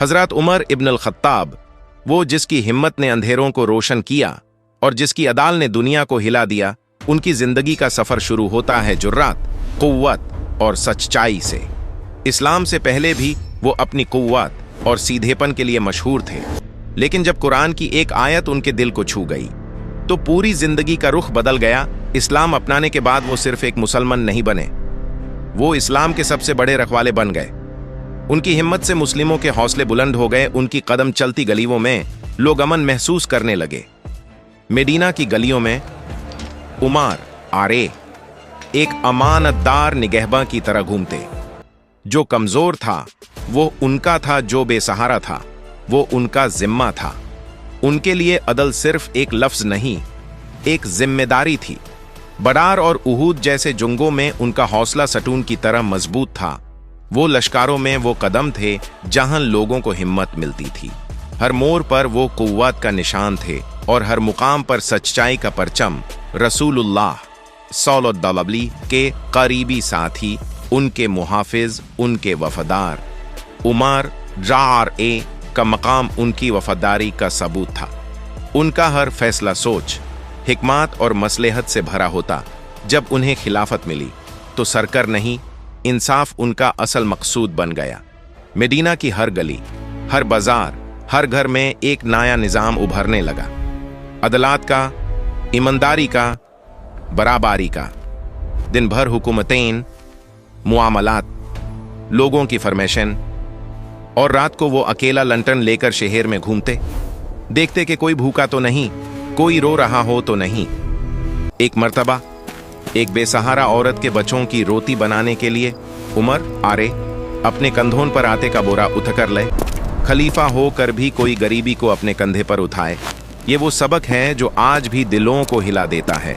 हजरत Umar ibn अल-खत्ताब, वो जिसकी हिम्मत ने अंधेरों को रोशन किया और जिसकी अदाल ने दुनिया को हिला दिया, उनकी जिंदगी का सफर शुरू होता है जुर्रत, कुव्वत और सच्चाई से। इस्लाम से पहले भी वो अपनी कुव्वत और सीधेपन के लिए मशहूर थे, लेकिन जब कुरान की एक आयत उनके दिल को छू गई तो पूरी जिंदगी का रुख बदल गया। इस्लाम अपनाने के बाद वो सिर्फ एक मुसलमान नहीं बने, वो इस्लाम के सबसे बड़े रखवाले बन गए। उनकी हिम्मत से मुस्लिमों के हौसले बुलंद हो गए। उनकी कदम चलती गलियों में लोग अमन महसूस करने लगे। मेडीना की गलियों में उमर आरे एक अमानतदार निगहबा की तरह घूमते। जो कमजोर था वो उनका था, जो बेसहारा था वो उनका जिम्मा था। उनके लिए अदल सिर्फ एक लफ्ज नहीं, एक जिम्मेदारी थी। बडार और उहूद जैसे जुंगों में उनका हौसला सटून की तरह मजबूत था। वो लश्कारों में वो कदम थे जहां लोगों को हिम्मत मिलती थी। हर मोड़ पर वो कुव्वत का निशान थे और हर मुकाम पर सच्चाई का परचम। रसूलुल्लाह सल्लल्लाहु अलैहि वसल्लम के करीबी साथी, उनके मुहाफिज, उनके वफादार। उमर ए का मकाम उनकी वफादारी का सबूत था। उनका हर फैसला सोच, हिकमत और मसलहत से भरा होता। जब उन्हें खिलाफत मिली तो सरकर नहीं, इंसाफ उनका असल मकसूद बन गया। मेडीना की हर गली, हर बाजार, हर घर में एक नया निजाम उभरने लगा। अदलात का, ईमानदारी का, बराबरी का। दिन भर हुकूमतें, मुआमलात, लोगों की फरमाइशें, और रात को वो अकेला लंटन लेकर शहर में घूमते, देखते कि कोई भूखा तो नहीं, कोई रो रहा हो तो नहीं। एक मर्तबा एक बेसहारा औरत के बच्चों की रोटी बनाने के लिए उमर आरे अपने कंधों पर आटे का बोरा उठकर ले। खलीफा होकर भी कोई गरीबी को अपने कंधे पर उठाए, ये वो सबक है जो आज भी दिलों को हिला देता है।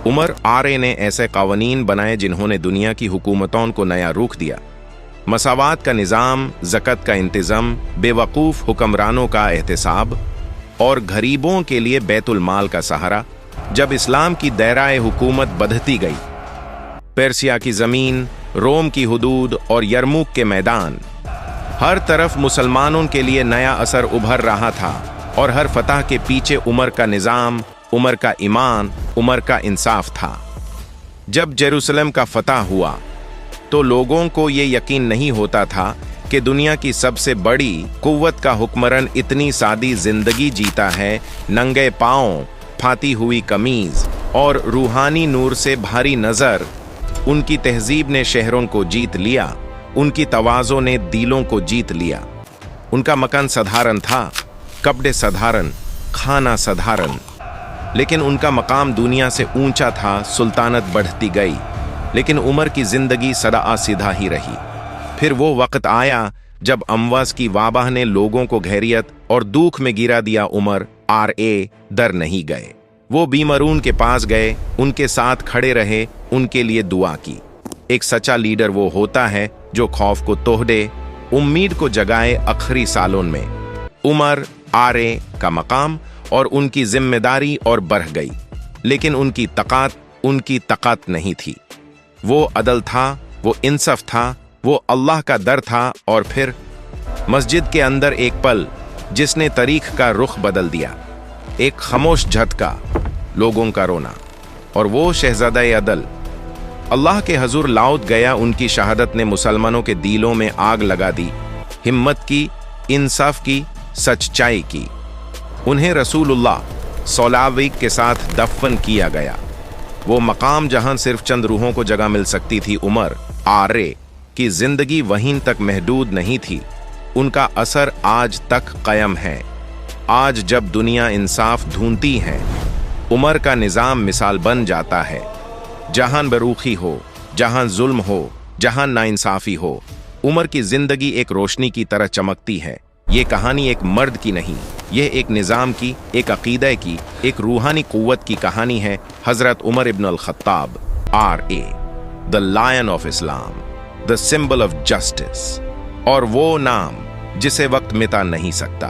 उमर आरे ने ऐसे कानून बनाए जिन्होंने दुनिया की हुकूमतों को नया रुख दिया। मसावात का निज़ाम, ज़कत का इंतज़ाम, बेवकूफ़ हुक्मरानों का एहतसाब और गरीबों के लिए बैतुल माल का सहारा। जब इस्लाम की दायरा हुकूमत बढ़ती गई, पर्सिया की ज़मीन, रोम की हुदूद और यरमुक के मैदान, हर तरफ मुसलमानों के लिए नया असर उभर रहा था। और हर फतह के पीछे उमर का निज़ाम, उमर का ईमान, उमर का इंसाफ था। जब जेरूसलम का फतह हुआ तो लोगों को ये यकीन नहीं होता था कि दुनिया की सबसे बड़ी कुव्वत का हुक्मरान इतनी सादी जिंदगी जीता है। नंगे पांव, फाती हुई कमीज और रूहानी नूर से भारी नजर। उनकी तहजीब ने शहरों को जीत लिया, उनकी तवाज़ो ने दिलों को जीत लिया। उनका मकान साधारण था, कपड़े साधारण, खाना साधारण, लेकिन उनका मकाम दुनिया से ऊंचा था। सुल्तानत बढ़ती गई, लेकिन उमर की जिंदगी सदा सीधा ही रही। फिर वो वक्त आया जब अमवास की वाबाह ने लोगों को घेरियत और दुख में गिरा दिया। उमर डर नहीं गए। वो बीमारून के पास गए, उनके साथ खड़े रहे, उनके लिए दुआ की। एक सच्चा लीडर वो होता है जो खौफ को तोड़े, उम्मीद को जगाए आखिरी सालों में। उमर का मकाम और उनकी जिम्मेदारी और बढ़ गई, लेकिन उनकी तकात नहीं थी। वो अदल था, वो इंसाफ था, वो अल्लाह का डर था। और फिर मस्जिद के अंदर एक पल जिसने तारीख का रुख बदल दिया। एक खामोश झटका, लोगों का रोना, और वो शहजादा अदल अल्लाह के हजूर लाउद गया। उनकी शहादत ने मुसलमानों के दिलों में आग लगा दी, हिम्मत की, इंसाफ की, सच्चाई की। उन्हें रसूलुल्लाह सल्लल्लाहु अलैहि वसल्लम के साथ दफन किया गया। वो मकाम जहां सिर्फ चंद रूहों को जगह मिल सकती थी। उमर की जिंदगी वहीं तक महदूद नहीं थी, उनका असर आज तक कायम है। आज जब दुनिया इंसाफ ढूंढती है, उमर का निज़ाम मिसाल बन जाता है। जहां बरूखी हो, जहां जुल्म हो, जहां नाइंसाफी हो, उमर की जिंदगी एक रोशनी की तरह चमकती है। ये कहानी एक मर्द की नहीं, यह एक निज़ाम की, एक अकीदे की, एक रूहानी कुव्वत की कहानी है। हजरत Umar ibn al Khattab the lion of Islam, the symbol of justice, और वो नाम जिसे वक्त मिटा नहीं सकता।